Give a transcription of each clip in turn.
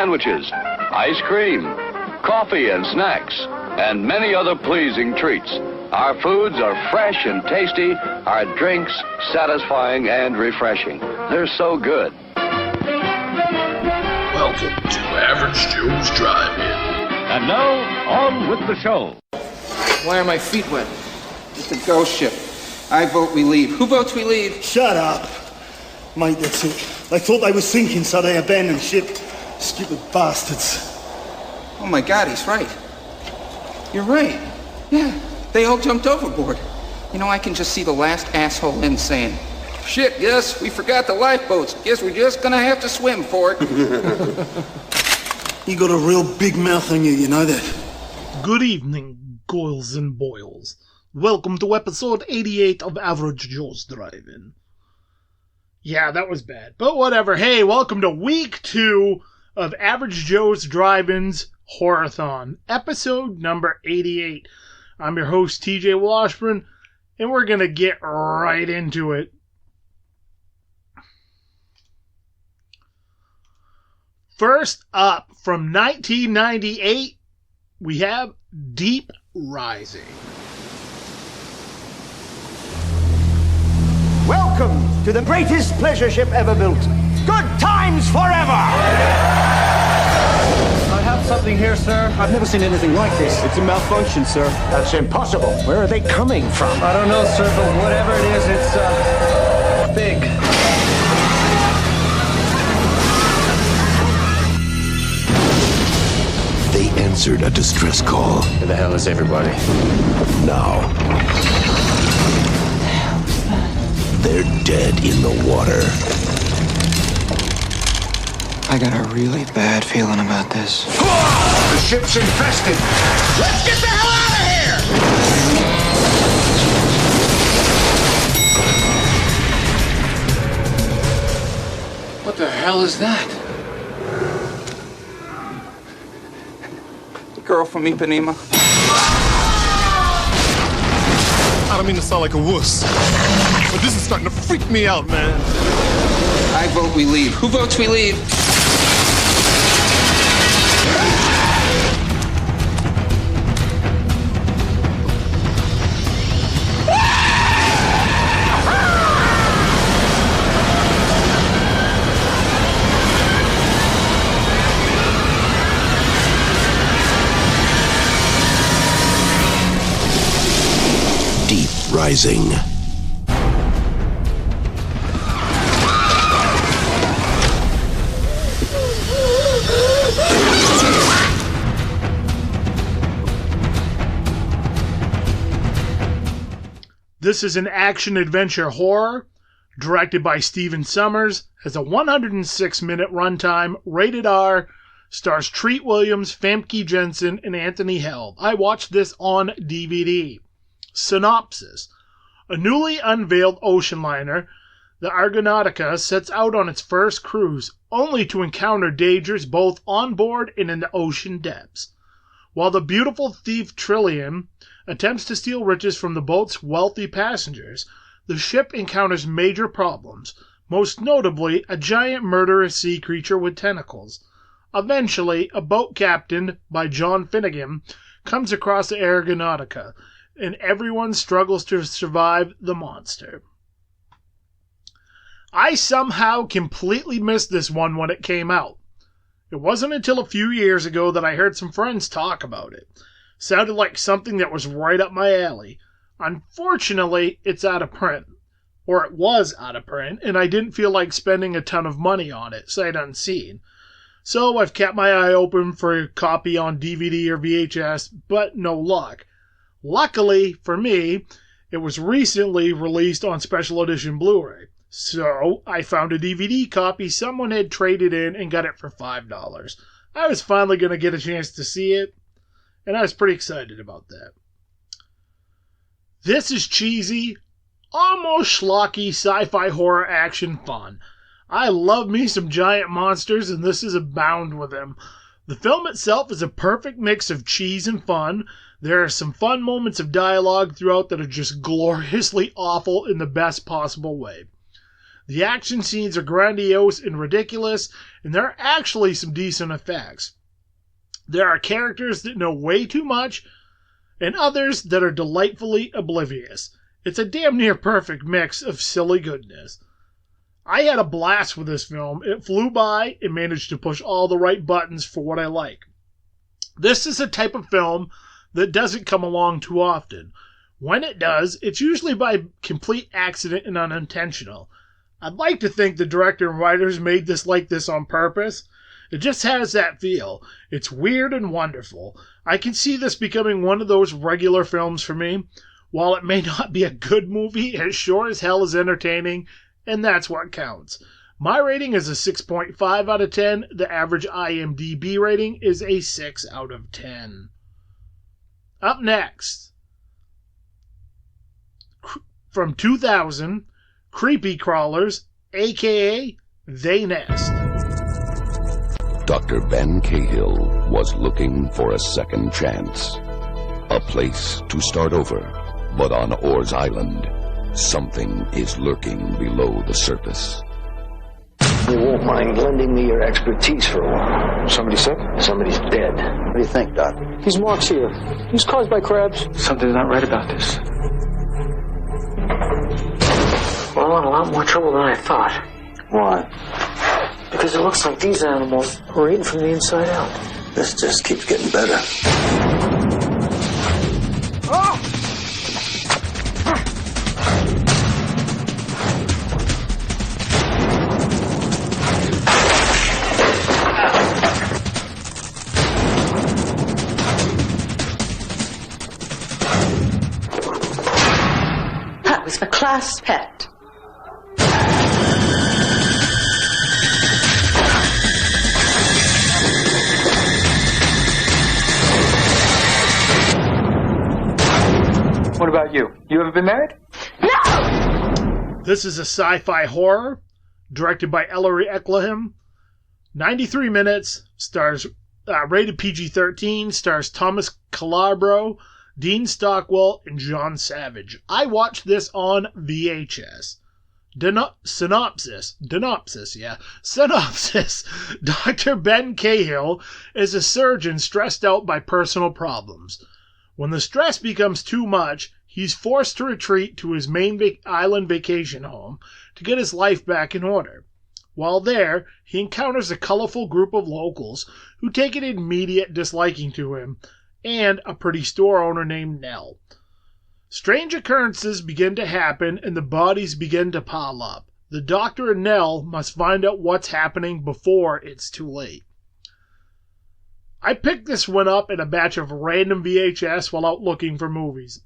sandwiches, ice cream, coffee and snacks, and many other pleasing treats. Our foods are fresh and tasty, our drinks satisfying and refreshing. They're so good. Welcome to Average Joe's Drive-In. And now, on with the show. Why are my feet wet? It's a ghost ship. I vote we leave. Who votes we leave? Shut up. Mate, that's it. They thought they were sinking, so they abandoned ship. Stupid bastards. Oh my God, he's right. You're right. Yeah, they all jumped overboard. You know, I can just see the last asshole in saying, "Shit, Gus, we forgot the lifeboats. Guess we're just gonna have to swim for it." You got a real big mouth on you know that? Good evening, goils and boils. Welcome to episode 88 of Average Joe's Drive-In. Yeah, that was bad, but whatever. Hey, welcome to week 2 of Average Joe's Drive-In's Horrorthon, episode number 88. I'm your host, TJ Washburn, and we're going to get right into it. First up, from 1998, we have Deep Rising. Welcome to the greatest pleasure ship ever built. Good times forever! I have something here, sir. I've never seen anything like this. It's a malfunction, sir. That's impossible. Where are they coming from? I don't know, sir, but whatever it is, it's, big. They answered a distress call. Where the hell is everybody? Now, they're dead in the water. I got a really bad feeling about this. The ship's infested. Let's get the hell out of here! What the hell is that? The girl from Ipanema. I don't mean to sound like a wuss, but this is starting to freak me out, man. I vote we leave. Who votes we leave? Deep Rising. This is an action-adventure horror, directed by Stephen Sommers, has a 106-minute runtime, rated R, stars Treat Williams, Famke Jensen, and Anthony Held. I watched this on DVD. Synopsis. A newly unveiled ocean liner, the Argonautica, sets out on its first cruise, only to encounter dangers both on board and in the ocean depths. While the beautiful thief Trillian attempts to steal riches from the boat's wealthy passengers, the ship encounters major problems, most notably a giant murderous sea creature with tentacles. Eventually, a boat captained by John Finnegan comes across the Argonautica, and everyone struggles to survive the monster. I somehow completely missed this one when it came out. It wasn't until a few years ago that I heard some friends talk about it. Sounded like something that was right up my alley. Unfortunately, it's out of print. Or it was out of print, and I didn't feel like spending a ton of money on it, sight unseen. So I've kept my eye open for a copy on DVD or VHS, but no luck. Luckily for me, it was recently released on special edition Blu-ray. So I found a DVD copy someone had traded in and got it for $5. I was finally going to get a chance to see it, and I was pretty excited about that. This is cheesy, almost schlocky sci-fi horror action fun. I love me some giant monsters, and this is abound with them. The film itself is a perfect mix of cheese and fun. There are some fun moments of dialogue throughout that are just gloriously awful in the best possible way. The action scenes are grandiose and ridiculous, and there are actually some decent effects. There are characters that know way too much, and others that are delightfully oblivious. It's a damn near perfect mix of silly goodness. I had a blast with this film. It flew by and managed to push all the right buttons for what I like. This is a type of film that doesn't come along too often. When it does, it's usually by complete accident and unintentional. I'd like to think the director and writers made this like this on purpose. It just has that feel. It's weird and wonderful. I can see this becoming one of those regular films for me. While it may not be a good movie, it sure as hell is entertaining, and that's what counts. My rating is a 6.5 out of 10. The average IMDb rating is a 6 out of 10. Up next, from 2000, Creepy Crawlers, a.k.a. They Nest. Dr. Ben Cahill was looking for a second chance. A place to start over. But on Orr's Island, something is lurking below the surface. You won't mind lending me your expertise for a while. Somebody sick? Somebody's dead. What do you think, Doc? These marks here. These caused by crabs? Something's not right about this. Well, I'm in a lot more trouble than I thought. Why? Because it looks like these animals were eaten from the inside out. This just keeps getting better. That was a class pet. What about you? You ever been married? No! This is a sci-fi horror, directed by Ellery Eklaham. 93 minutes, stars rated PG-13, stars Thomas Calabro, Dean Stockwell, and John Savage. I watched this on VHS. Synopsis. Dr. Ben Cahill is a surgeon stressed out by personal problems. When the stress becomes too much, he's forced to retreat to his main island vacation home to get his life back in order. While there, he encounters a colorful group of locals who take an immediate disliking to him, and a pretty store owner named Nell. Strange occurrences begin to happen, and the bodies begin to pile up. The doctor and Nell must find out what's happening before it's too late. I picked this one up in a batch of random VHS while out looking for movies.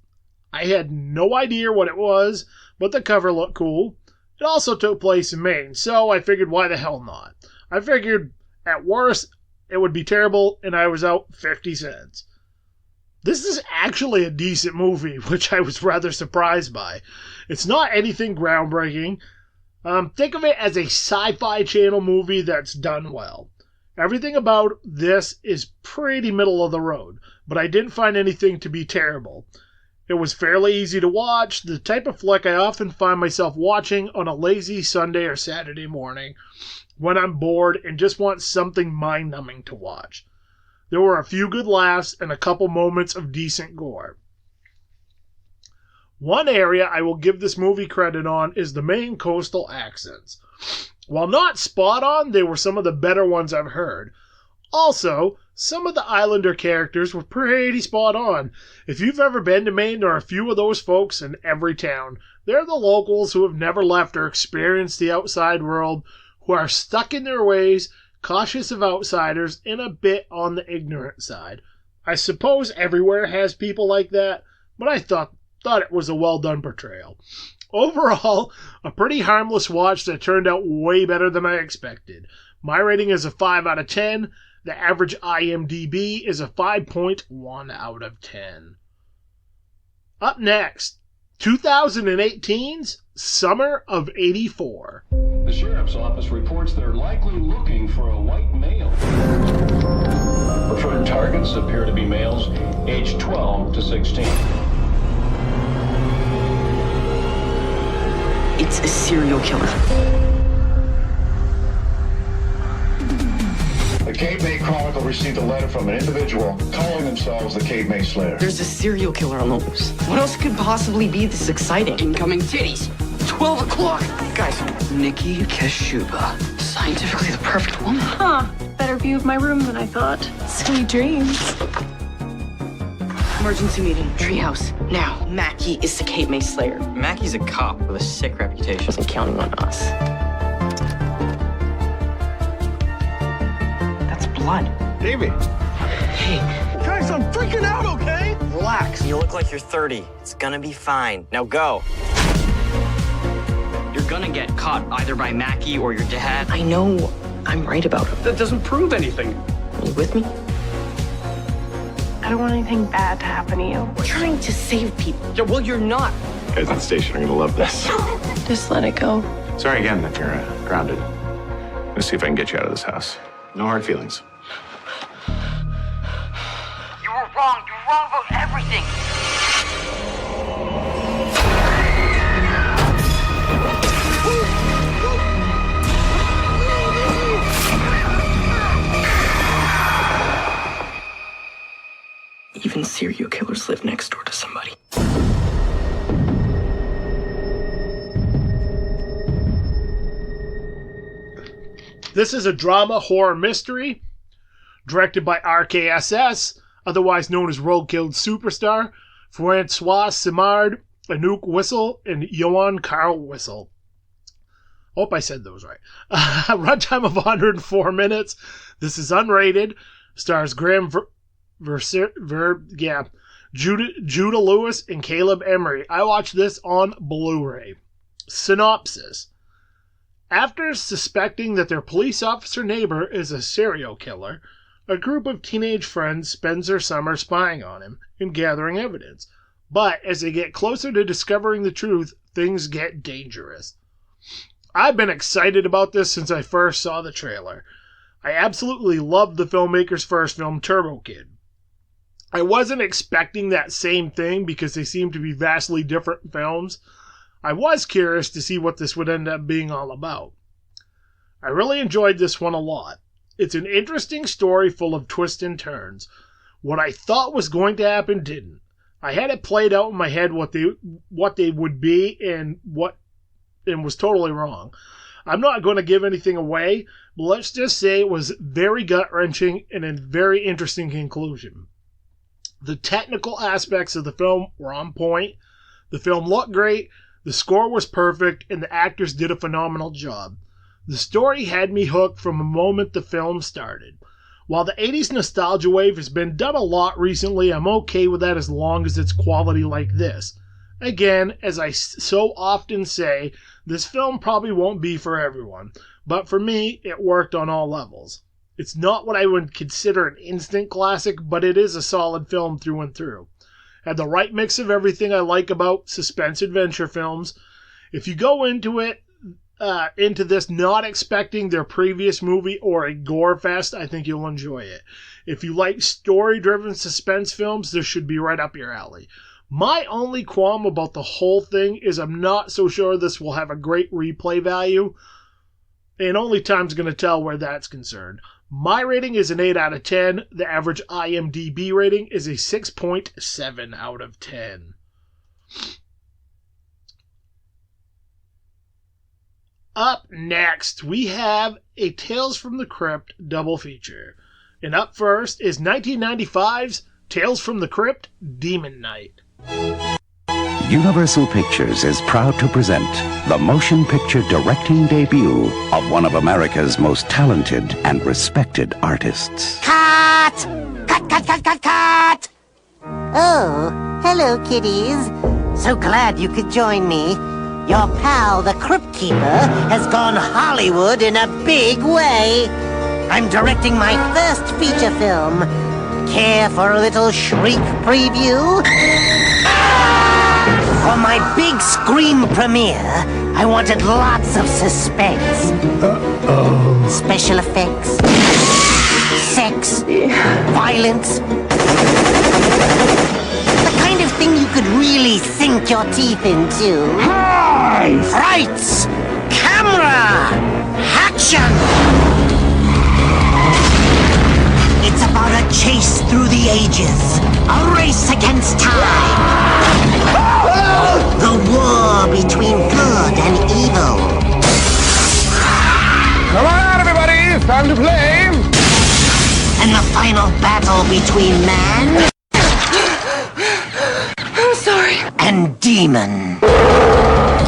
I had no idea what it was, but the cover looked cool. It also took place in Maine, so I figured why the hell not. I figured, at worst, it would be terrible, and I was out 50 cents. This is actually a decent movie, which I was rather surprised by. It's not anything groundbreaking. Think of it as a Sci-Fi Channel movie that's done well. Everything about this is pretty middle of the road, but I didn't find anything to be terrible. It was fairly easy to watch, the type of flick I often find myself watching on a lazy Sunday or Saturday morning when I'm bored and just want something mind-numbing to watch. There were a few good laughs and a couple moments of decent gore. One area I will give this movie credit on is the Maine coastal accents. While not spot on, they were some of the better ones I've heard. Also, some of the Islander characters were pretty spot on. If you've ever been to Maine, there are a few of those folks in every town. They're the locals who have never left or experienced the outside world, who are stuck in their ways, cautious of outsiders, and a bit on the ignorant side. I suppose everywhere has people like that, but I thought it was a well-done portrayal. Overall, a pretty harmless watch that turned out way better than I expected. My rating is a 5 out of 10. The average IMDb is a 5.1 out of 10. Up next, 2018's Summer of '84. The sheriff's office reports they're likely looking for a white male. Preferred targets appear to be males aged 12 to 16. It's a serial killer. The Cape May Chronicle received a letter from an individual calling themselves the Cape May Slayer. There's a serial killer on the loose. What else could possibly be this exciting? Incoming titties. 12 o'clock. Guys, Nikki Keshuba. Scientifically the perfect woman. Huh. Better view of my room than I thought. Sweet dreams. Emergency meeting. Treehouse. Now. Mackie is the Cape May Slayer. Mackie's a cop with a sick reputation. Wasn't counting on us. That's blood. Davey. Hey. Guys, I'm freaking out, okay? Relax. You look like you're 30. It's gonna be fine. Now go. You're gonna get caught either by Mackie or your dad. I know I'm right about him. That doesn't prove anything. Are you with me? I don't want anything bad to happen to you. We're trying to save people. Yeah, well, you're not. Guys at the station are gonna love this. Just let it go. Sorry again that you're grounded. Let's see if I can get you out of this house. No hard feelings. You were wrong. You're wrong about everything. Even serial killers live next door to somebody. This is a drama horror mystery directed by RKSS, otherwise known as Roadkill Superstar, Francois Simard, Anouk Whistle, and Johan Carl Whistle. Hope I said those right. Runtime of 104 minutes. This is unrated. Stars Graham Judah Lewis and Caleb Emery. I watched this on Blu-ray. Synopsis. After suspecting that their police officer neighbor is a serial killer, a group of teenage friends spends their summer spying on him and gathering evidence. But as they get closer to discovering the truth, things get dangerous. I've been excited about this since I first saw the trailer. I absolutely loved the filmmaker's first film, Turbo Kid. I wasn't expecting that same thing because they seem to be vastly different films. I was curious to see what this would end up being all about. I really enjoyed this one a lot. It's an interesting story full of twists and turns. What I thought was going to happen didn't. I had it played out in my head what they would be and was totally wrong. I'm not going to give anything away, but let's just say it was very gut-wrenching and a very interesting conclusion. The technical aspects of the film were on point. The film looked great. The score was perfect, and the actors did a phenomenal job. The story had me hooked from the moment the film started. While the 80s nostalgia wave has been done a lot recently, I'm okay with that as long as it's quality like this. Again, as I so often say, this film probably won't be for everyone, but for me, it worked on all levels. It's not what I would consider an instant classic, but it is a solid film through and through. Had the right mix of everything I like about suspense adventure films. If you go into this not expecting their previous movie or a gore fest, I think you'll enjoy it. If you like story-driven suspense films, this should be right up your alley. My only qualm about the whole thing is I'm not so sure this will have a great replay value, and only time's going to tell where that's concerned. My rating is an 8 out of 10. The average IMDb rating is a 6.7 out of 10. Up next, we have a Tales from the Crypt double feature. And up first is 1995's Tales from the Crypt Demon Night. Universal Pictures is proud to present the motion picture directing debut of one of America's most talented and respected artists. Cut! Cut, cut, cut, cut, cut! Oh, hello, kiddies. So glad you could join me. Your pal, the Crypt Keeper, has gone Hollywood in a big way. I'm directing my first feature film. Care for a little shriek preview? For my big screen premiere, I wanted lots of suspense. Uh-oh. Special effects, sex, violence. The kind of thing you could really sink your teeth into. Hi! Live! Lights! Camera! Action! It's about a chase through the ages. A race against time. The war between good and evil. Come on out, everybody! It's time to play! And the final battle between man... I'm sorry. ...and demon.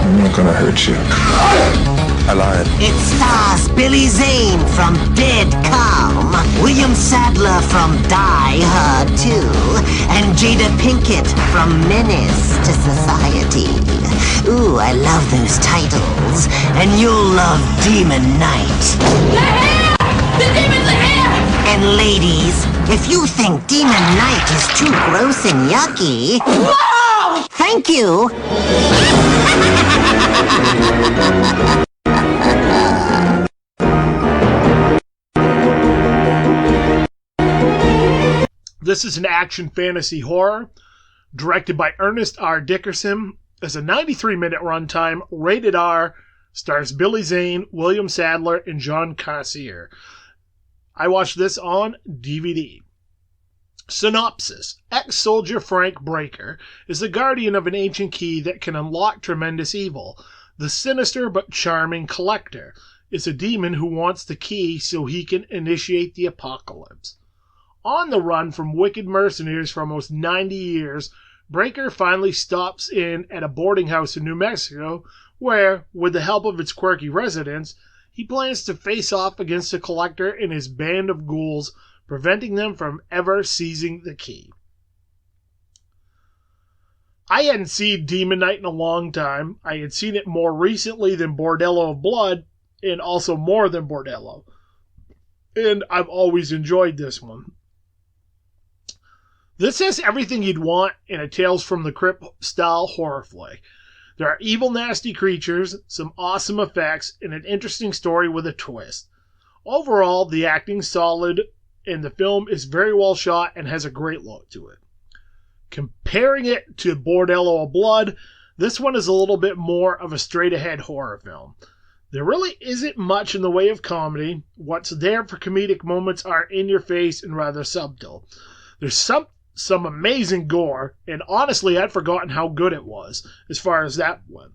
I'm not gonna hurt you. I lied. It stars Billy Zane from Dead Calm, William Sadler from Die Hard 2, and Jada Pinkett from Menace to Society. Ooh, I love those titles. And you'll love Demon Knight. They're here! The demons are here! And ladies, if you think Demon Knight is too gross and yucky... Whoa! Thank you! This is an action fantasy horror directed by Ernest R. Dickerson. It's a 93-minute runtime, rated R, stars Billy Zane, William Sadler, and John Cassier. I watched this on DVD. Synopsis. Ex-soldier Frank Breaker is the guardian of an ancient key that can unlock tremendous evil. The sinister but charming Collector is a demon who wants the key so he can initiate the apocalypse. On the run from wicked mercenaries for almost 90 years, Breaker finally stops in at a boarding house in New Mexico where, with the help of its quirky residents, he plans to face off against the Collector and his band of ghouls, preventing them from ever seizing the key. I hadn't seen Demon Knight in a long time. I had seen it more recently than Bordello of Blood, and also more than Bordello. And I've always enjoyed this one. This has everything you'd want in a Tales from the Crypt style horror flick. There are evil, nasty creatures, some awesome effects, and an interesting story with a twist. Overall, the acting's solid, and the film is very well shot and has a great look to it. Comparing it to Bordello of Blood, this one is a little bit more of a straight-ahead horror film. There really isn't much in the way of comedy. What's there for comedic moments are in your face and rather subtle. There's some amazing gore, and honestly, I'd forgotten how good it was, as far as that went.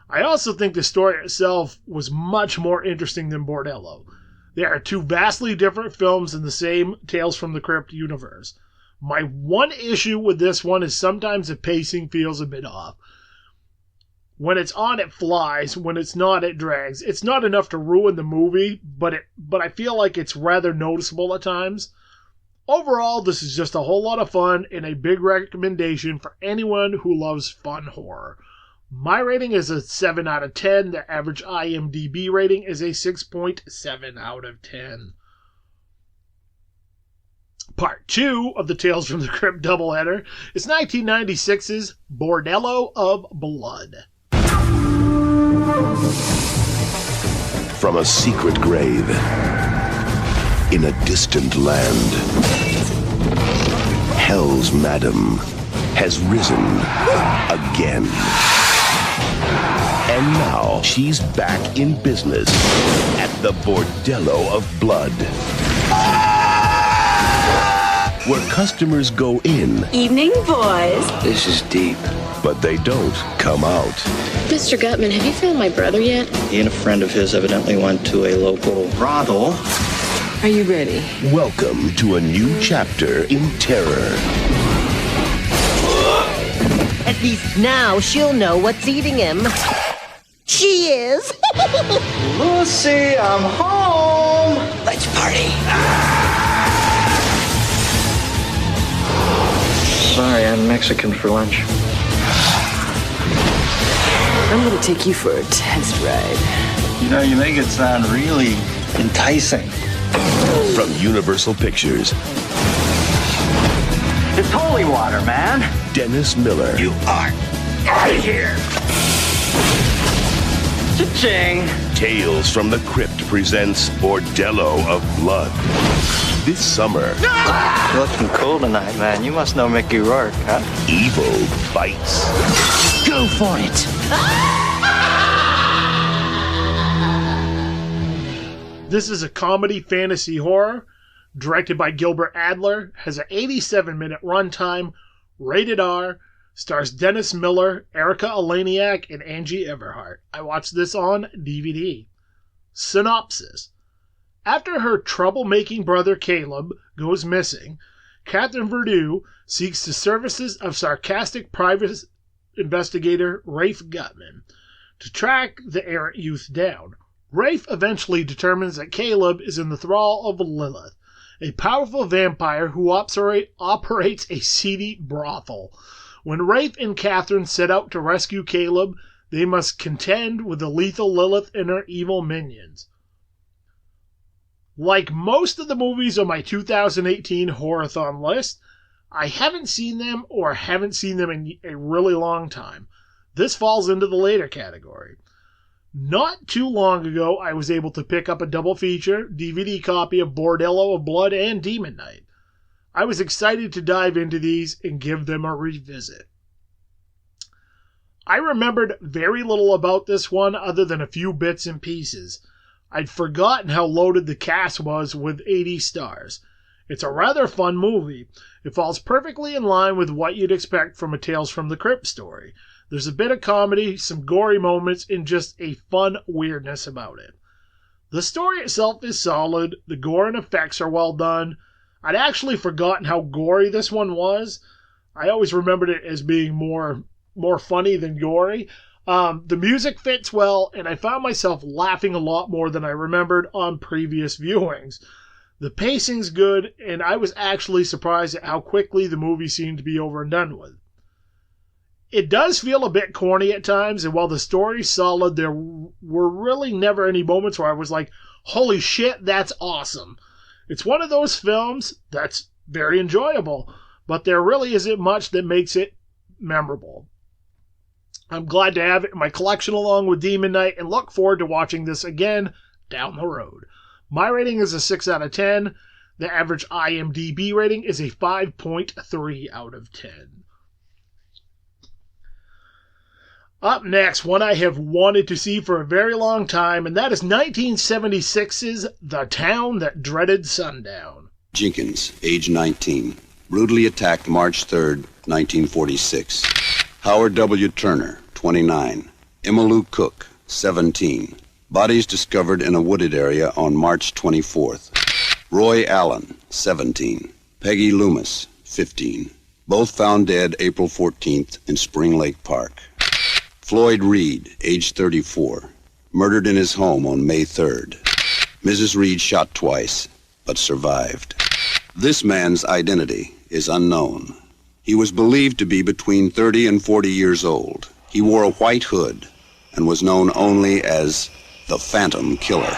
I also think the story itself was much more interesting than Bordello. They are two vastly different films in the same Tales from the Crypt universe. My one issue with this one is sometimes the pacing feels a bit off. When it's on, it flies. When it's not, it drags. It's not enough to ruin the movie, but I feel like it's rather noticeable at times. Overall, this is just a whole lot of fun and a big recommendation for anyone who loves fun horror. My rating is a 7 out of 10. The average IMDb rating is a 6.7 out of 10. Part 2 of the Tales from the Crypt doubleheader is 1996's Bordello of Blood. From a secret grave in a distant land, Hell's Madam has risen again. And now she's back in business at the Bordello of Blood, where customers go in. Evening, boys. This is deep. But they don't come out. Mr. Gutman, have you found my brother yet? He and a friend of his evidently went to a local brothel. Are you ready? Welcome to a new chapter in terror. At least now she'll know what's eating him. She is. Lucy, I'm home. Let's party. Sorry, I'm Mexican for lunch. I'm gonna take you for a test ride. You know, you make it sound really enticing. From Universal Pictures, It's holy water, man. Dennis Miller. You are out of here. Cha-ching. Tales from the Crypt presents Bordello of Blood. This summer, You're looking cool tonight, man. You must know Mickey Rourke, huh? evil bites. Go for it. This is a comedy fantasy horror directed by Gilbert Adler, has an 87-minute runtime, rated R, stars Dennis Miller, Erica Eleniak, and Angie Everhart. I watched this on DVD. Synopsis. After her troublemaking brother Caleb goes missing, Catherine Verdew seeks the services of sarcastic private investigator Rafe Gutman to track the errant youth down. Rafe eventually determines that Caleb is in the thrall of Lilith, a powerful vampire who operates a seedy brothel. When Rafe and Catherine set out to rescue Caleb, they must contend with the lethal Lilith and her evil minions. Like most of the movies on my 2018 Horrorthon list, I haven't seen them or haven't seen them in a really long time. This falls into the later category. Not too long ago, I was able to pick up a double feature DVD copy of Bordello of Blood and Demon Knight. I was excited to dive into these and give them a revisit. I remembered very little about this one other than a few bits and pieces. I'd forgotten how loaded the cast was with 80 stars. It's a rather fun movie. It falls perfectly in line with what you'd expect from a Tales from the Crypt story. There's a bit of comedy, some gory moments, and just a fun weirdness about it. The story itself is solid. The gore and effects are well done. I'd actually forgotten how gory this one was. I always remembered it as being more funny than gory. The music fits well, and I found myself laughing a lot more than I remembered on previous viewings. The pacing's good, and I was actually surprised at how quickly the movie seemed to be over and done with. It does feel a bit corny at times, and while the story's solid, there were really never any moments where I was like, holy shit, that's awesome. It's one of those films that's very enjoyable, but there really isn't much that makes it memorable. I'm glad to have it in my collection along with Demon Knight and look forward to watching this again down the road. My rating is a 6 out of 10. The average IMDb rating is a 5.3 out of 10. Up next, one I have wanted to see for a very long time, and that is 1976's The Town That Dreaded Sundown. Jenkins, age 19, brutally attacked March 3rd, 1946. Howard W. Turner, 29. Emmylou Cook, 17. Bodies discovered in a wooded area on March 24th. Roy Allen, 17. Peggy Loomis, 15. Both found dead April 14th in Spring Lake Park. Floyd Reed, age 34. Murdered in his home on May 3rd. Mrs. Reed shot twice, but survived. This man's identity is unknown. He was believed to be between 30 and 40 years old. He wore a white hood and was known only as the Phantom Killer.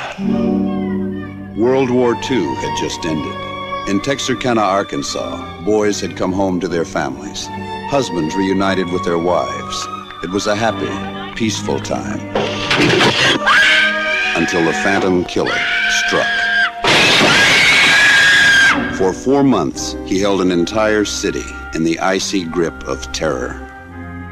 World War II had just ended. In Texarkana, Arkansas, boys had come home to their families. Husbands reunited with their wives. It was a happy, peaceful time. Until the Phantom Killer struck. For 4 months, he held an entire city in the icy grip of terror.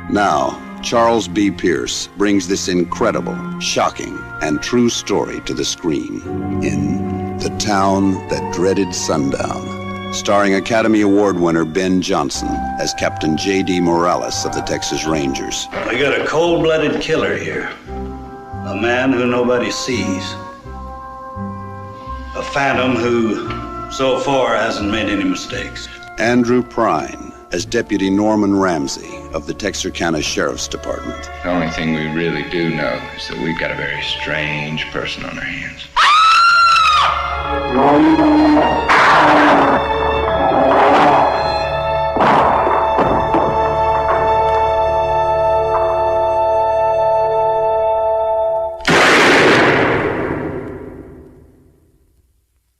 Now, Charles B. Pierce brings this incredible, shocking, and true story to the screen in The Town That Dreaded Sundown, starring Academy Award winner Ben Johnson as Captain J.D. Morales of the Texas Rangers. We got a cold-blooded killer here. A man who nobody sees. A phantom who, so far, hasn't made any mistakes. Andrew Prine as Deputy Norman Ramsey of the Texarkana Sheriff's Department. The only thing we really do know is that we've got a very strange person on our hands.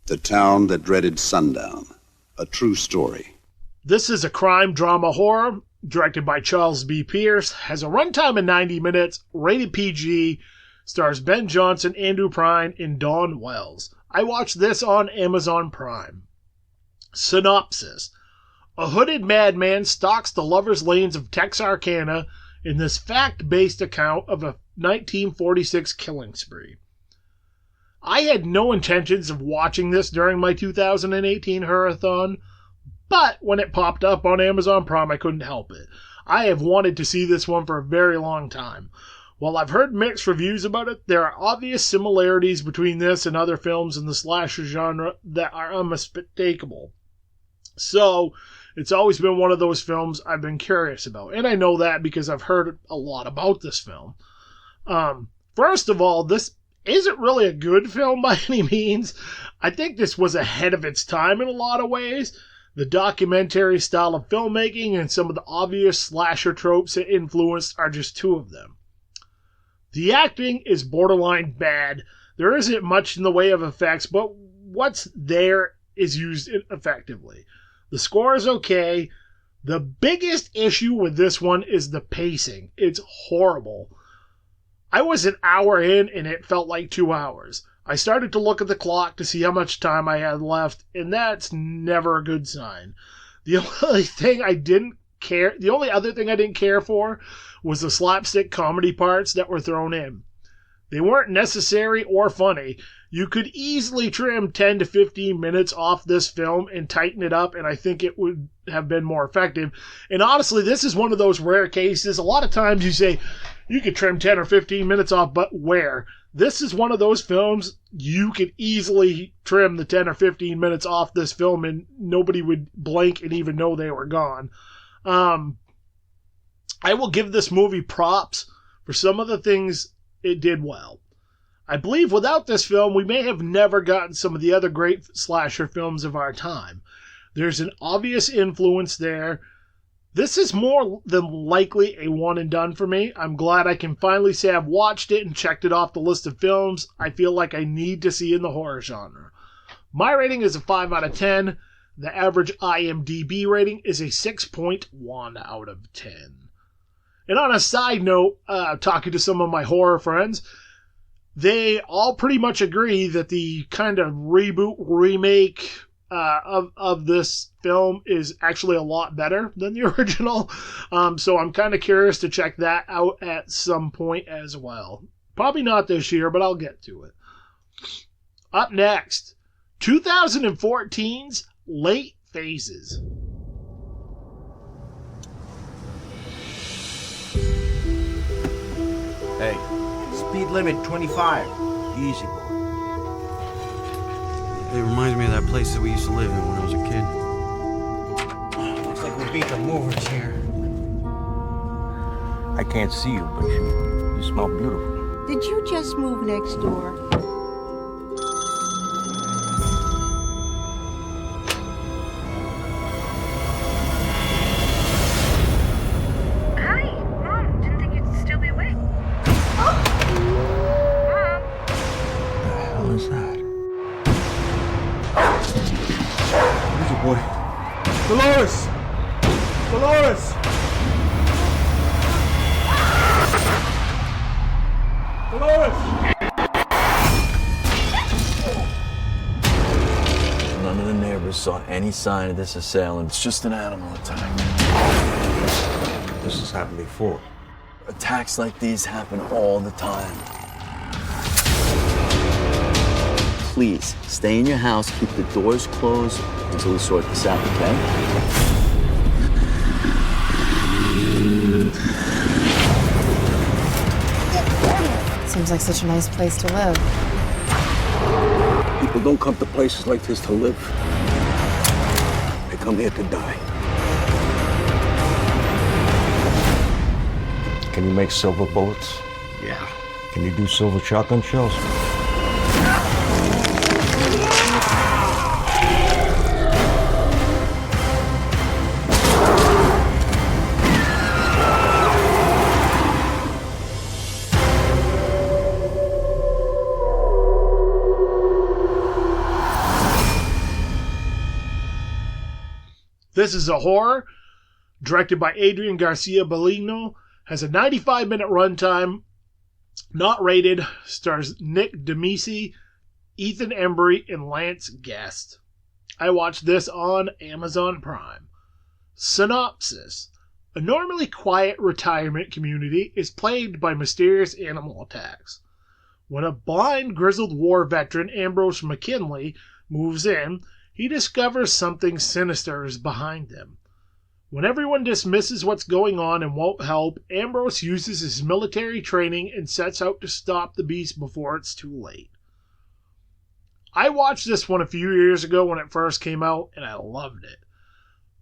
The Town That Dreaded Sundown, a true story. This is a crime drama horror directed by Charles B. Pierce, has a runtime of 90 minutes, rated PG, stars Ben Johnson, Andrew Prine, and Dawn Wells. I watched this on Amazon Prime. Synopsis. A hooded madman stalks the lovers' lanes of Texarkana in this fact-based account of a 1946 killing spree. I had no intentions of watching this during my 2018 Horrorthon, but when it popped up on Amazon Prime, I couldn't help it. I have wanted to see this one for a very long time. While I've heard mixed reviews about it, there are obvious similarities between this and other films in the slasher genre that are unmistakable. So, it's always been one of those films I've been curious about. And I know that because I've heard a lot about this film. First of all, this isn't really a good film by any means. I think this was ahead of its time in a lot of ways. The documentary style of filmmaking and some of the obvious slasher tropes it influenced are just two of them. The acting is borderline bad. There isn't much in the way of effects, but what's there is used effectively. The score is okay. The biggest issue with this one is the pacing. It's horrible. I was an hour in and it felt like 2 hours. I started to look at the clock to see how much time I had left, and that's never a good sign. The only other thing I didn't care for was the slapstick comedy parts that were thrown in. They weren't necessary or funny. You could easily trim 10 to 15 minutes off this film and tighten it up, and I think it would have been more effective. And honestly, this is one of those rare cases. A lot of times you say, you could trim 10 or 15 minutes off, but where? This is one of those films you could easily trim the 10 or 15 minutes off this film and nobody would blink and even know they were gone. I will give this movie props for some of the things it did well. I believe without this film, we may have never gotten some of the other great slasher films of our time. There's an obvious influence there. This is more than likely a one and done for me. I'm glad I can finally say I've watched it and checked it off the list of films I feel like I need to see in the horror genre. My rating is a 5 out of 10. The average IMDb rating is a 6.1 out of 10. And on a side note, talking to some of my horror friends, they all pretty much agree that the kind of reboot, remake of this film is actually a lot better than the original. So I'm kind of curious to check that out at some point as well. Probably not this year, but I'll get to it. Up next, 2014's Late Phases. Hey, speed limit 25. Easy, boy. It reminds me of that place that we used to live in when I was a kid. Looks like we beat the movers here. I can't see you, but you smell beautiful. Did you just move next door? Hi, Mom. Didn't think you'd still be awake. Mom. What the hell is that? Easy, boy. Dolores! Dolores! Dolores! None of the neighbors saw any sign of this assailant. It's just an animal attack. This has happened before. Attacks like these happen all the time. Please, stay in your house, keep the doors closed until we sort this out, okay? Seems like such a nice place to live. People don't come to places like this to live. They come here to die. Can you make silver bullets? Yeah. Can you do silver shotgun shells? This is a horror, directed by Adrian Garcia Bellino, has a 95-minute runtime, not rated, stars Nick Demisi, Ethan Embry, and Lance Guest. I watched this on Amazon Prime. Synopsis. A normally quiet retirement community is plagued by mysterious animal attacks. When a blind, grizzled war veteran, Ambrose McKinley, moves in, he discovers something sinister is behind them. When everyone dismisses what's going on and won't help, Ambrose uses his military training and sets out to stop the beast before it's too late. I watched this one a few years ago when it first came out, and I loved it.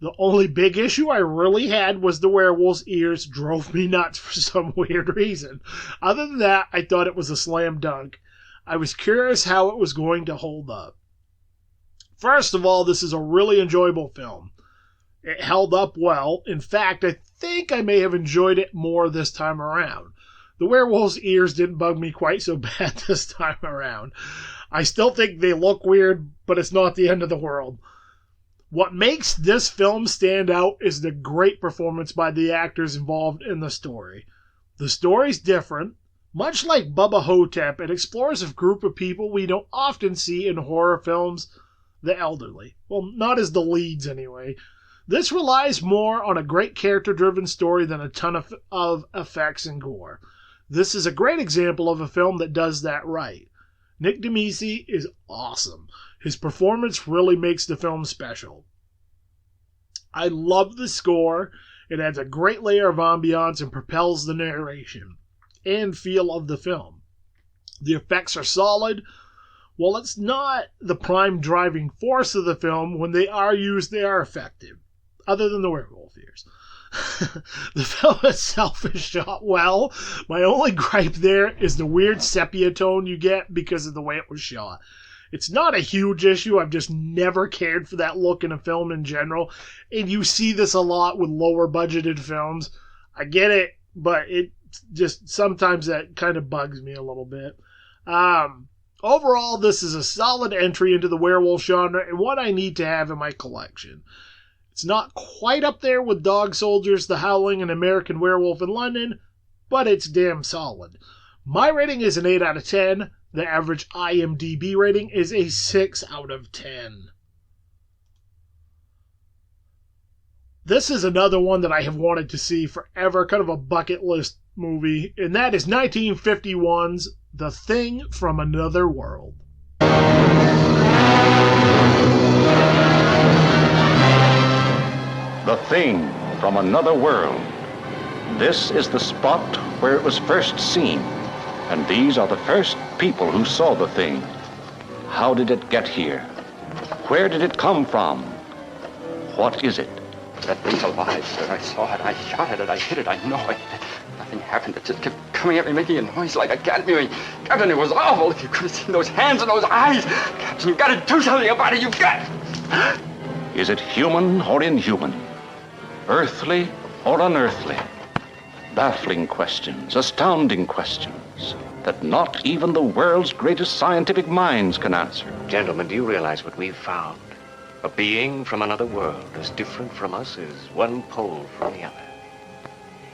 The only big issue I really had was the werewolf's ears drove me nuts for some weird reason. Other than that, I thought it was a slam dunk. I was curious how it was going to hold up. First of all, this is a really enjoyable film. It held up well. In fact, I think I may have enjoyed it more this time around. The werewolf's ears didn't bug me quite so bad this time around. I still think they look weird, but it's not the end of the world. What makes this film stand out is the great performance by the actors involved in the story. The story's different. Much like Bubba Hotep, it explores a group of people we don't often see in horror films, the elderly. Well, not as the leads anyway. This relies more on a great character-driven story than a ton of effects and gore. This is a great example of a film that does that right. Nick DeMisi is awesome. His performance really makes the film special. I love the score. It adds a great layer of ambiance and propels the narration and feel of the film. The effects are solid. While it's not the prime driving force of the film, when they are used, they are effective. Other than the werewolf ears. The film itself is shot well. My only gripe there is the weird sepia tone you get because of the way it was shot. It's not a huge issue. I've just never cared for that look in a film in general. And you see this a lot with lower budgeted films. I get it, but it just sometimes that kind of bugs me a little bit. Overall, this is a solid entry into the werewolf genre and one I need to have in my collection. It's not quite up there with Dog Soldiers, The Howling, and American Werewolf in London, but it's damn solid. My rating is an 8 out of 10. The average IMDb rating is a 6 out of 10. This is another one that I have wanted to see forever, kind of a bucket list movie, and that is 1951's The Thing from Another World. The Thing from Another World. This is the spot where it was first seen, and these are the first people who saw the thing. How did it get here? Where did it come from? What is it? That thing's alive, sir. I saw it. I shot at it. I hit it. I know it. Nothing happened. It just kept coming at me, making a noise like a cat mewing. Captain, it was awful. If you could have seen those hands and those eyes. Captain, you've got to do something about it. You've got... Is it human or inhuman? Earthly or unearthly? Baffling questions, astounding questions that not even the world's greatest scientific minds can answer. Gentlemen, do you realize what we've found? A being from another world, as different from us as one pole from the other.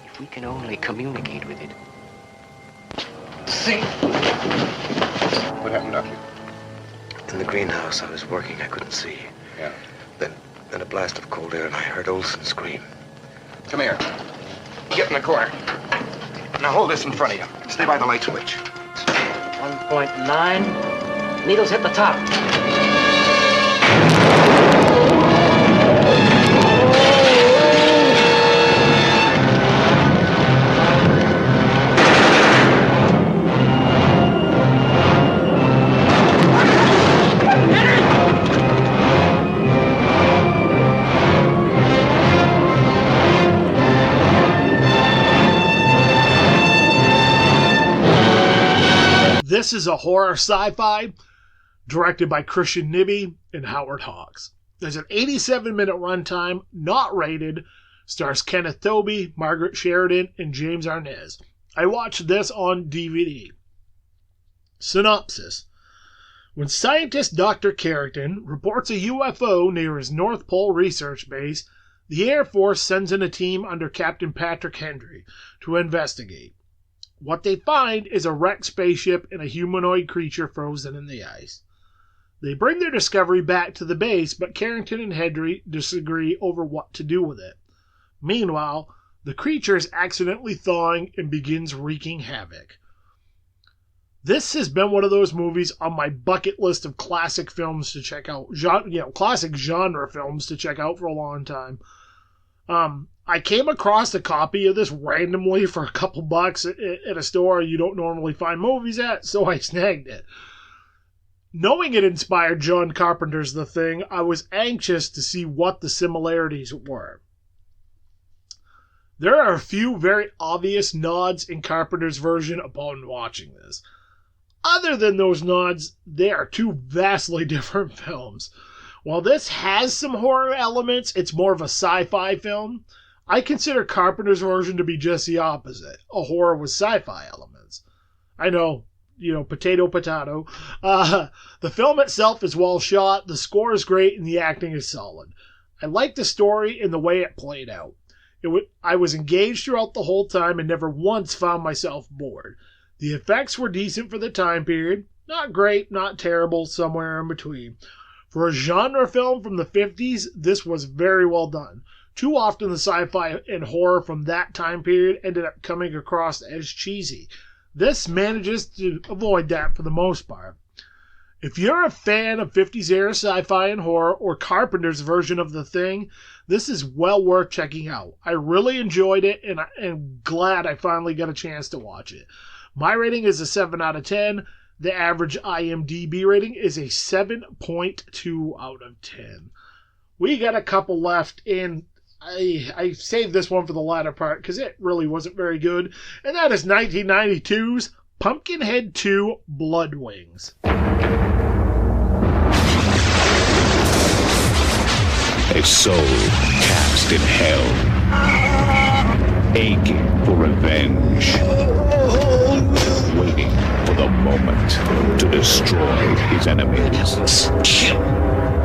If we can only communicate with it. See? What happened, Doctor? In the greenhouse, I was working. I couldn't see. Yeah. Then a blast of cold air, and I heard Olson scream. Come here. Get in the corner. Now hold this in front of you. Stay by the light switch. 1.9. Needles hit the top. This is a horror sci-fi directed by Christian Nibby and Howard Hawks. There's an 87-minute runtime, not rated, stars Kenneth Tobey, Margaret Sheridan, and James Arnaz. I watched this on DVD. Synopsis. When scientist Dr. Carrington reports a UFO near his North Pole research base, the Air Force sends in a team under Captain Patrick Hendry to investigate. What they find is a wrecked spaceship and a humanoid creature frozen in the ice. They bring their discovery back to the base, but Carrington and Hendry disagree over what to do with it. Meanwhile, the creature is accidentally thawing and begins wreaking havoc. This has been one of those movies on my bucket list of classic films to check out, classic genre films to check out for a long time. I came across a copy of this randomly for a couple bucks at a store you don't normally find movies at, so I snagged it. Knowing it inspired John Carpenter's The Thing, I was anxious to see what the similarities were. There are a few very obvious nods in Carpenter's version upon watching this. Other than those nods, they are two vastly different films. While this has some horror elements, it's more of a sci-fi film. I consider Carpenter's version to be just the opposite, a horror with sci-fi elements. I know, potato, potato. The film itself is well shot, the score is great, and the acting is solid. I like the story and the way it played out. I was engaged throughout the whole time and never once found myself bored. The effects were decent for the time period. Not great, not terrible, somewhere in between. For a genre film from the 50s, this was very well done. Too often the sci-fi and horror from that time period ended up coming across as cheesy. This manages to avoid that for the most part. If you're a fan of 50s era sci-fi and horror or Carpenter's version of The Thing, this is well worth checking out. I really enjoyed it and I'm glad I finally got a chance to watch it. My rating is a 7 out of 10. The average IMDb rating is a 7.2 out of 10. We got a couple left, and I saved this one for the latter part because it really wasn't very good, and that is 1992's Pumpkinhead 2 Blood Wings. A soul cast in hell, aching for revenge, waiting for the moment to destroy his enemies. Kill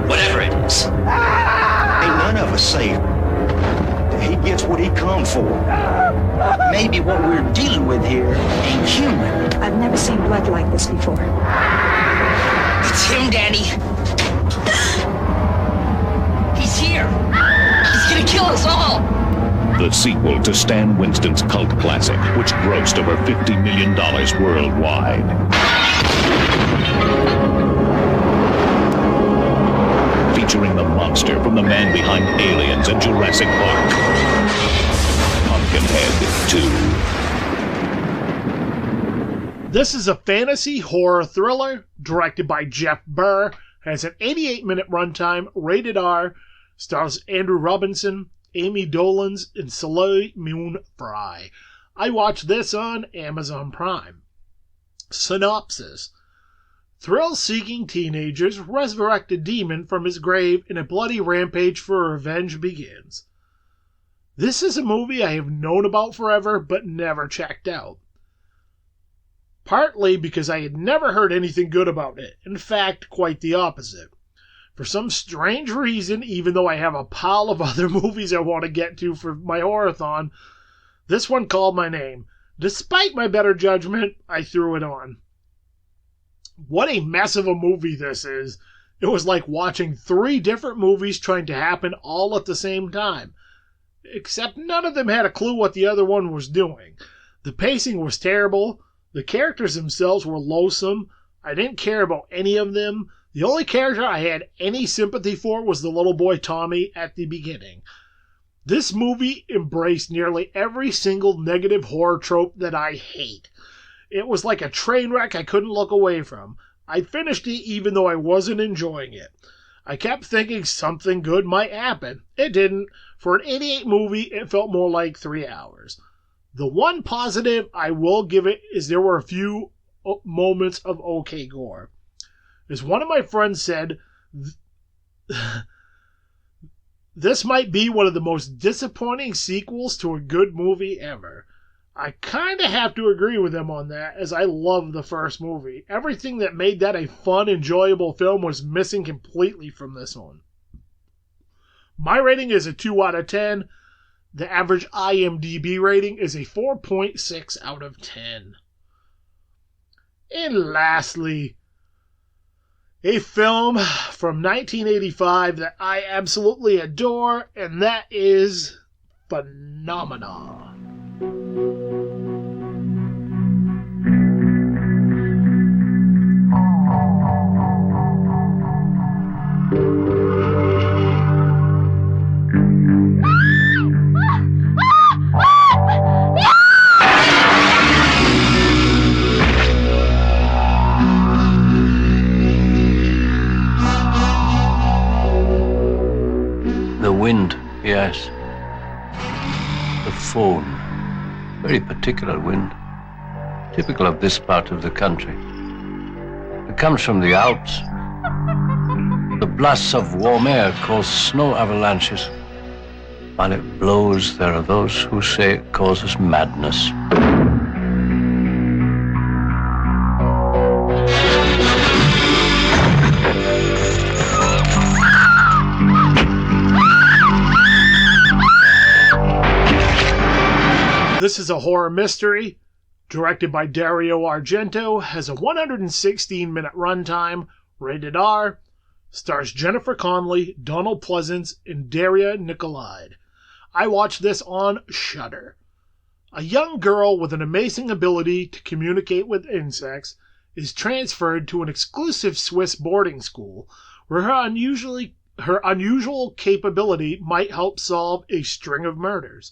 whatever it is. Ain't none of us safe. He gets what he come for. Maybe what we're dealing with here ain't human. I've never seen blood like this before. It's him, Daddy. He's here. He's gonna kill us all. The sequel to Stan Winston's cult classic, which grossed over $50 million worldwide. Featuring the monster from the man behind Aliens and Jurassic Park. Pumpkinhead 2. This is a fantasy horror thriller directed by Jeff Burr, has an 88-minute runtime, rated R, stars Andrew Robinson, Amy Dolans, and Soleil Moon Frye. I watched this on Amazon Prime. Synopsis. Thrill-seeking teenagers resurrect a demon from his grave and a bloody rampage for revenge begins. This is a movie I have known about forever but never checked out. Partly because I had never heard anything good about it. In fact, quite the opposite. For some strange reason, even though I have a pile of other movies I want to get to for my Horrorthon, this one called my name. Despite my better judgment, I threw it on. What a mess of a movie this is. It was like watching 3 different movies trying to happen all at the same time. Except none of them had a clue what the other one was doing. The pacing was terrible. The characters themselves were loathsome. I didn't care about any of them. The only character I had any sympathy for was the little boy Tommy at the beginning. This movie embraced nearly every single negative horror trope that I hate. It was like a train wreck I couldn't look away from. I finished it even though I wasn't enjoying it. I kept thinking something good might happen. It didn't. For an 88 movie, it felt more like 3 hours. The one positive I will give it is there were a few moments of okay gore. As one of my friends said, this might be one of the most disappointing sequels to a good movie ever. I kind of have to agree with him on that, as I love the first movie. Everything that made that a fun, enjoyable film was missing completely from this one. My rating is a 2 out of 10. The average IMDb rating is a 4.6 out of 10. And lastly, a film from 1985 that I absolutely adore, and that is Phenomenon. phone. Very particular wind. Typical of this part of the country. It comes from the Alps. The blasts of warm air cause snow avalanches. While it blows, there are those who say it causes madness. This is a horror mystery, directed by Dario Argento, has a 116-minute runtime, rated R, stars Jennifer Connelly, Donald Pleasance, and Daria Nicolai. I watched this on Shudder. A young girl with an amazing ability to communicate with insects is transferred to an exclusive Swiss boarding school where her unusual capability might help solve a string of murders.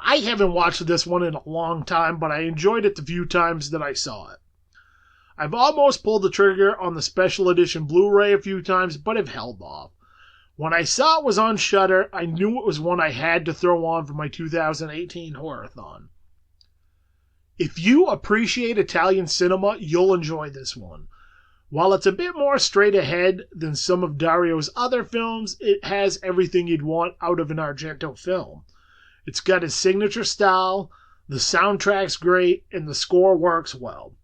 I haven't watched this one in a long time, but I enjoyed it the few times that I saw it. I've almost pulled the trigger on the special edition Blu-ray a few times, but have held off. When I saw it was on Shudder, I knew it was one I had to throw on for my 2018 Horrorthon. If you appreciate Italian cinema, you'll enjoy this one. While it's a bit more straight ahead than some of Dario's other films, it has everything you'd want out of an Argento film. It's got his signature style, the soundtrack's great, and the score works well.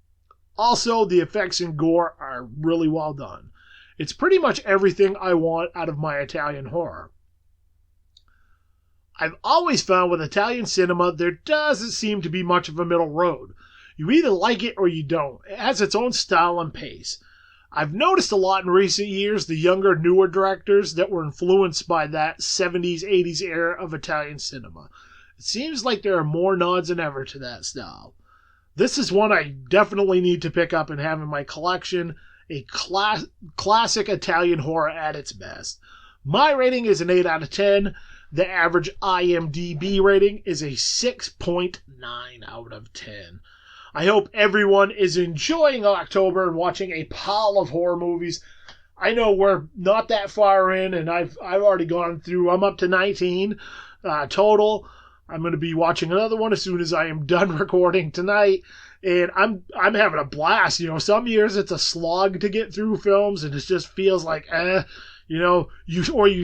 Also, the effects and gore are really well done. It's pretty much everything I want out of my Italian horror. I've always found with Italian cinema, there doesn't seem to be much of a middle road. You either like it or you don't. It has its own style and pace. I've noticed a lot in recent years the younger, newer directors that were influenced by that 70s, 80s era of Italian cinema. It seems like there are more nods than ever to that style. This is one I definitely need to pick up and have in my collection, a classic Italian horror at its best. My rating is an 8 out of 10. The average IMDb rating is a 6.9 out of 10. I hope everyone is enjoying October and watching a pile of horror movies. I know we're not that far in, and I've already gone through. I'm up to 19 total. I'm going to be watching another one as soon as I am done recording tonight, and I'm having a blast. You know, some years it's a slog to get through films, and it just feels like you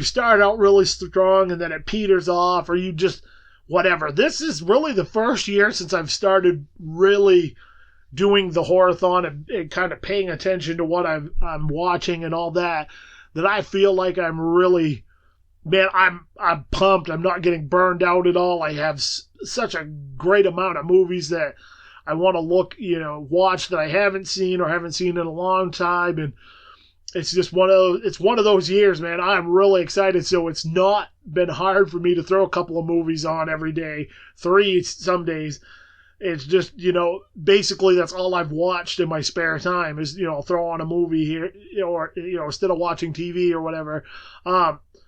start out really strong and then it peters off, or you just. Whatever. This is really the first year since I've started really doing the Horrorthon and kind of paying attention to what I'm watching and all that I feel like I'm really, man, I'm pumped. I'm not getting burned out at all. I have such a great amount of movies that I want to watch that I haven't seen or haven't seen in a long time, and it's just one of those years, man. I'm really excited. So it's not been hard for me to throw a couple of movies on every day, 3 some days. It's just, basically that's all I've watched in my spare time is, throw on a movie here or, instead of watching TV or whatever.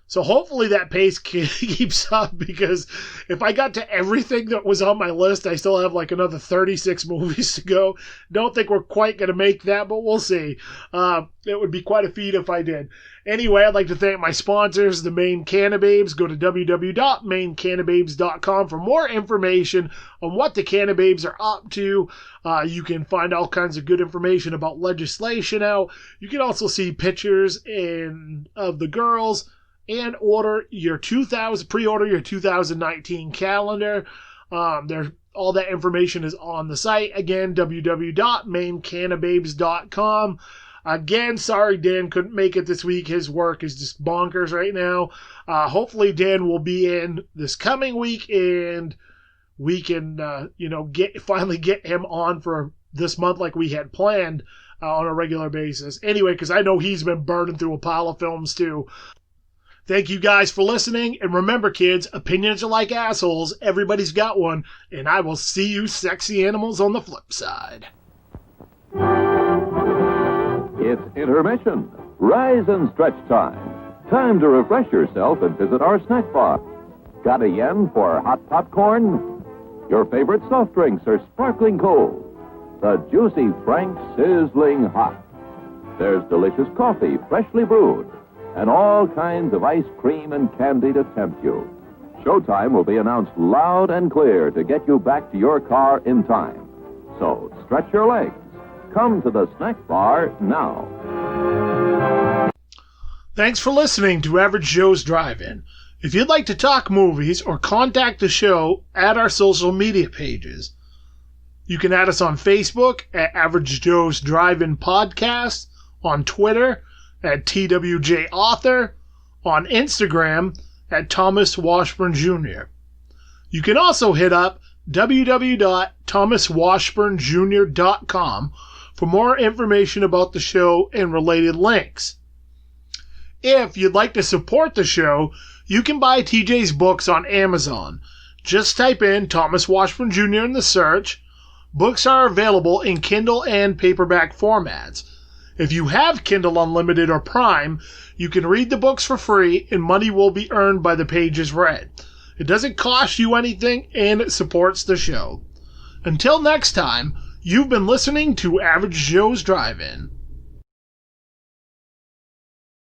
So hopefully that pace keeps up, because if I got to everything that was on my list, I still have like another 36 movies to go. Don't think we're quite going to make that, but we'll see. It would be quite a feat if I did. Anyway, I'd like to thank my sponsors, the Maine Cannababes. Go to www.mainecannababes.com for more information on what the Cannababes are up to. You can find all kinds of good information about legislation out. You can also see pictures of the girls, and pre-order your 2019 calendar. All that information is on the site. Again, www.mainecannababes.com. Again, sorry Dan couldn't make it this week. His work is just bonkers right now. Hopefully Dan will be in this coming week, and we can finally get him on for this month like we had planned on a regular basis. Anyway, because I know he's been burning through a pile of films too. Thank you guys for listening, and remember kids, opinions are like assholes, everybody's got one, and I will see you sexy animals on the flip side. It's intermission. Rise and stretch time. Time to refresh yourself and visit our snack bar. Got a yen for hot popcorn? Your favorite soft drinks are sparkling cold. The juicy Frank sizzling hot. There's delicious coffee, freshly brewed, and all kinds of ice cream and candy to tempt you. Showtime will be announced loud and clear to get you back to your car in time. So stretch your legs. Come to the snack bar now. Thanks for listening to Average Joe's Drive-In. If you'd like to talk movies or contact the show, add our social media pages. You can add us on Facebook at Average Joe's Drive-In Podcast, on Twitter at TWJ Author, on Instagram at Thomas Washburn Jr. You can also hit up www.thomaswashburnjr.com for more information about the show and related links. If you'd like to support the show, you can buy TJ's books on Amazon. Just type in Thomas Washburn Jr. in the search. Books are available in Kindle and paperback formats. If you have Kindle Unlimited or Prime, you can read the books for free and money will be earned by the pages read. It doesn't cost you anything and it supports the show. Until next time, you've been listening to Average Joe's Drive-In.